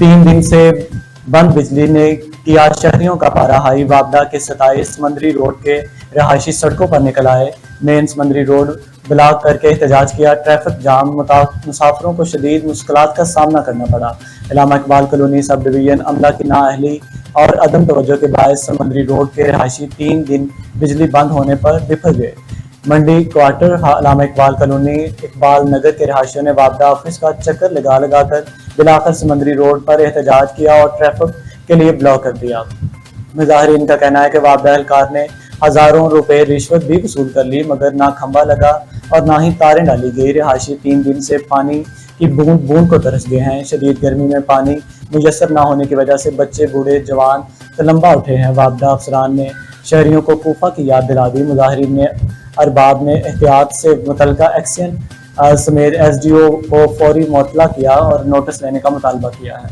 3 दिन से बंद बिजली ने किया शहरियों का पारा हाई। वापडा के 27 समंदरी रोड के रहायशी सड़कों पर निकल आए। मेन समंदरी रोड ब्लॉक करके एहतजाज किया। ट्रैफिक जाम मुसाफिरों को शदीद मुश्किलात का सामना करना पड़ा। इलामा इकबाल कॉलोनी सब डिवीजन अमला की नाअहली और अदम तवज्जो के बायस समंदरी रोड के रहायशी 3 दिन बिजली बंद होने पर बिफर गए। मंडी क्वार्टर इलामा इकबाल कॉलोनी इकबाल नगर के रहायशियों ने वापडा ऑफिस का चक्कर लगा कर बिलाकर समंदरी रोड पर एहतजाज किया और ट्रैफिक के लिए ब्लॉक कर दिया। मुजाहिरीन का कहना है कि वापडा एहलकार ने हजारों रुपए रिश्वत भी वसूल कर ली, मगर ना खंबा लगा और ना ही तारें डाली गई। रहायशी 3 दिन से पानी की बूंद बूंद को तरस गए हैं। शदीद गर्मी में पानी मुयसर न होने की वजह से बच्चे बूढ़े जवान तलम्बा उठे हैं। वापडा अफसरान ने शहरियों को कूफा की याद दिला दी। मुजाहिरीन ने अरबाब ने एहतियात से मुतलका एक्शन समेत SDO को फौरी मुअत्तला किया और नोटिस लेने का मुतालबा किया है।